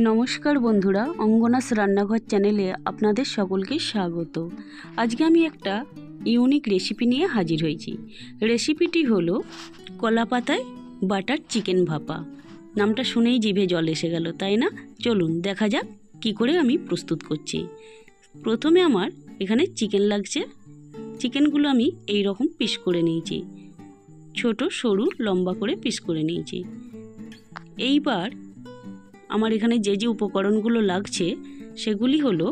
नमस्कार बंधुरा अंगनास रान्नाघर चैनेले आपनादेर सकलके स्वागत। आज के आमी एकटा यूनिक रेसिपि निये हाजिर हयेछि। रेसिपिटी हलो कला पाताय बाटार चिकेन भापा। नामटा शुनेई जिभे जल एसे गेल, ताई ना? चलुन देखा जाक कि करे आमी प्रस्तुत करछि। प्रथमे आमार एखाने चिकेन लागছে। चिकेनगुलो आमी एई रकम पिस करे निয়েছি, छोटो सरू लम्बा करे पिस करे निয়েছি। এইবার আমার এখানে যে যে উপকরণগুলো লাগছে সেগুলি হলো,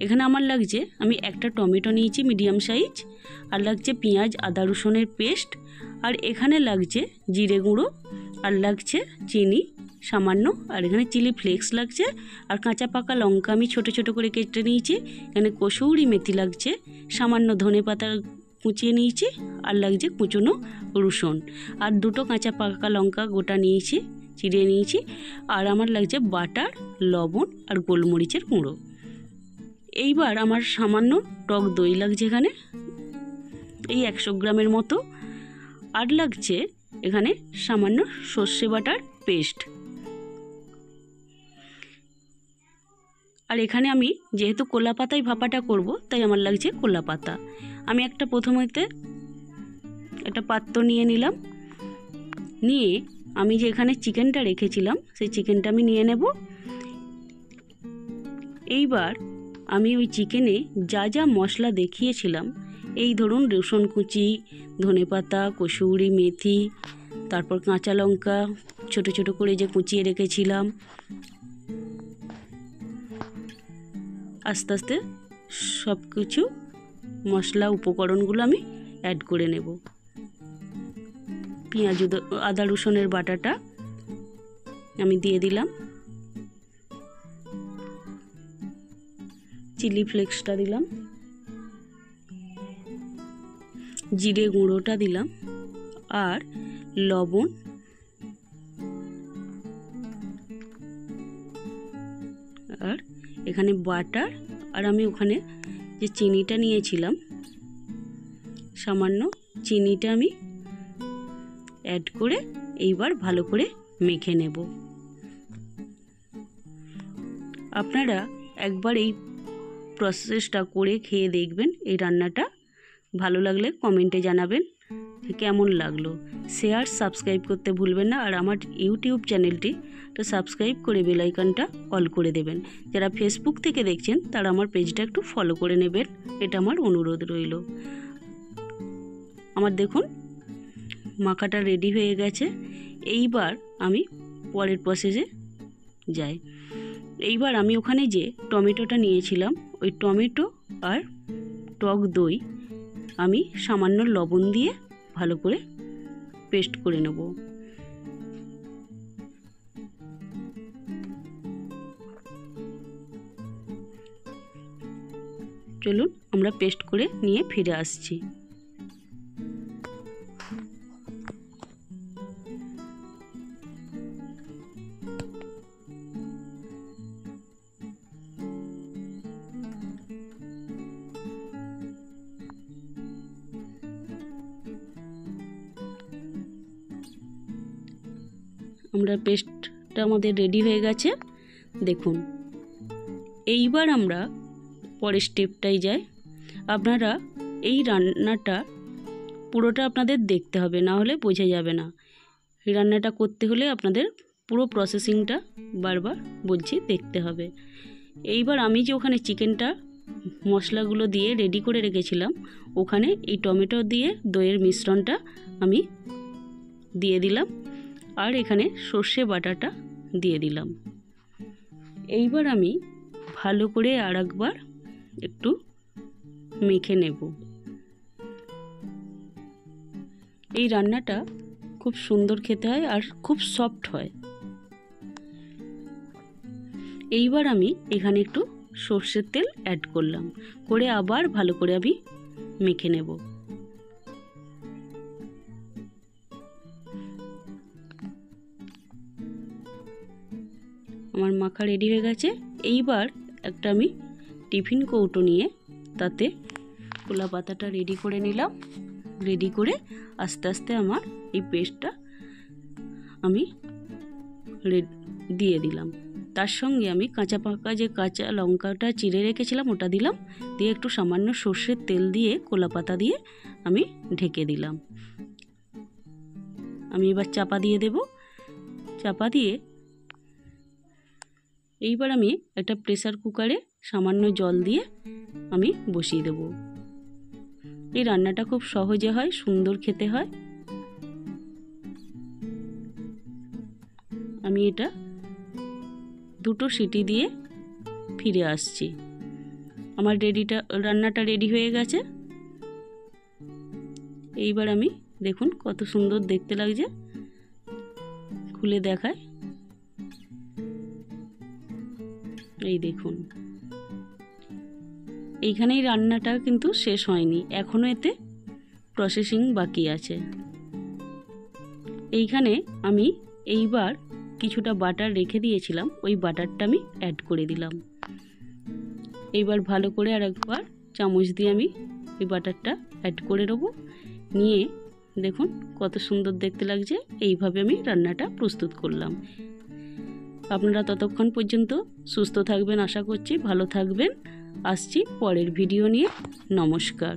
এখানে আমার লাগছে, আমি একটা টমেটো নিয়েছি মিডিয়াম সাইজ, আর লাগছে পেঁয়াজ আদা রসুনের পেস্ট, আর এখানে লাগছে জিরে গুঁড়ো, আর লাগছে চিনি সামান্য, আর এখানে চিলি ফ্লেক্স লাগছে, আর কাঁচা পাকা লঙ্কা আমি ছোট ছোট করে কেটে নিয়েছি। এখানে কসুরি মেথি লাগছে, সামান্য ধনে পাতা কুচিয়ে নিয়েছি, আর লাগছে কুচনো রসুন, আর দুটো কাঁচা পাকা লঙ্কা গোটা নিয়েছি, চিড়ে নিয়েছি, আর আমার লাগছে বাটার, লবণ আর গোলমরিচের গুঁড়ো। এইবার আমার সামান্য টক দই লাগছে এখানে, এই 100 গ্রামের মতো, আর লাগছে এখানে সামান্য সর্ষে বাটার পেস্ট। আর এখানে আমি যেহেতু কলা পাতায় ভাপাটা করব, তাই আমার লাগছে কলা পাতা। আমি প্রথমেতে একটা পাত্র নিয়ে নিলাম, নিয়ে আমি যে এখানে চিকেনটা রেখেছিলাম সেই চিকেনটা আমি নিয়ে নেব। এইবার আমি ওই চিকেনে যা যা মশলা দেখিয়েছিলাম, এই ধরুন রসুন কুচি, ধনেপাতা, কসুরি মেথি, তারপর কাঁচা লঙ্কা ছোট ছোট করে যে কুচিয়ে রেখেছিলাম, আস্তে আস্তে সব কিছু মশলা উপকরণগুলো আমি অ্যাড করে নেব। পেঁয়াজ আদা রসুনের বাটাটা আমি দিয়ে দিলাম, চিলি ফ্লেক্সটা দিলাম, জিরে গুঁড়োটা দিলাম, আর লবণ, আর এখানে বাটার, আর আমি ওখানে যে চিনিটা নিয়েছিলাম সামান্য চিনিটা আমি অ্যাড করে এইবার ভালো করে মেখে নেব। আপনারা একবার এই প্রসেসটা করে খেয়ে দেখবেন। এই রান্নাটা ভালো লাগলে কমেন্টে জানাবেন যে কেমন লাগলো। শেয়ার সাবস্ক্রাইব করতে ভুলবেন না, আর আমার ইউটিউব চ্যানেলটি তো সাবস্ক্রাইব করে বেল আইকনটা অল করে দেবেন। যারা ফেসবুক থেকে দেখছেন তারা আমার পেজটা একটু ফলো করে নেবেন, এটা আমার অনুরোধ রইল। আমার দেখুন মাখাটা রেডি হয়ে গেছে। এইবার আমি পরের প্রসেসে যাই। এইবার আমি ওখানে যে টমেটোটা নিয়েছিলাম, ওই টমেটো আর টক দই আমি সামান্য লবণ দিয়ে ভালো করে পেস্ট করে নেব। চলুন আমরা পেস্ট করে নিয়ে ফিরে আসছি। আমরা পেস্টটা আমাদের রেডি হয়ে গেছে দেখুন। এইবার আমরা পরের স্টেপটাই যাই। আপনারা এই রান্নাটা পুরোটা আপনাদের দেখতে হবে, না হলে বোঝা যাবে না। এই রান্নাটা করতে হলে আপনাদের পুরো প্রসেসিংটা বারবার বলছি দেখতে হবে। এইবার আমি যে ওখানে চিকেনটা মশলাগুলো দিয়ে রেডি করে রেখেছিলাম, ওখানে এই টমেটো দিয়ে দইয়ের মিশ্রণটা আমি দিয়ে দিলাম, আর এখানে সর্ষে বাটাটা দিয়ে দিলাম। এইবার আমি ভালো করে আরেকবার একটু মেখে নেব। এই রান্নাটা খুব সুন্দর খেতে হয় আর খুব সফট হয়। এইবার আমি এখানে একটু সর্ষের তেল অ্যাড করলাম, করে আবার ভালো করে আমি মেখে নেব। আমার মাখা রেডি হয়ে গেছে। এইবার একটা আমি টিফিন কৌটো নিয়ে তাতে কলা পাতাটা রেডি করে নিলাম। রেডি করে আস্তে আস্তে আমার এই পেস্টটা আমি দিয়ে দিলাম। তার সঙ্গে আমি কাঁচা লঙ্কাটা চিড়ে রেখেছিলাম ওটা দিলাম, দিয়ে একটু সামান্য সর্ষের তেল দিয়ে কলা পাতা দিয়ে আমি ঢেকে দিলাম। আমি এবার চাপা দিয়ে দেব। চাপা দিয়ে এইবার আমি একটা প্রেসার কুকারে সামান্য জল দিয়ে আমি বসিয়ে দেব। এই রান্নাটা খুব সহজে হয়, সুন্দর খেতে হয়। আমি এটা 2টো সিটি দিয়ে ফিরে আসছি। আমার রান্নাটা রেডি হয়ে গেছে। এইবার আমি দেখুন কত সুন্দর দেখতে লাগছে, খুলে দেখায়। এই দেখুন, এইখানেই রান্নাটা কিন্তু শেষ হয়নি, এখনো এতে প্রসেসিং বাকি আছে। এইখানে আমি এইবার কিছুটা বাটার রেখে দিয়েছিলাম, ওই বাটারটা আমি অ্যাড করে দিলাম। এইবার ভালো করে আরেকবার চামচ দিয়ে আমি ওই বাটারটা অ্যাড করে নেবো। নিয়ে দেখুন কত সুন্দর দেখতে লাগছে। এইভাবে আমি রান্নাটা প্রস্তুত করলাম। আপনারা ততক্ষণ পর্যন্ত সুস্থ থাকবেন, আশা করছি ভালো থাকবেন। আসছি পরের ভিডিও নিয়ে। নমস্কার।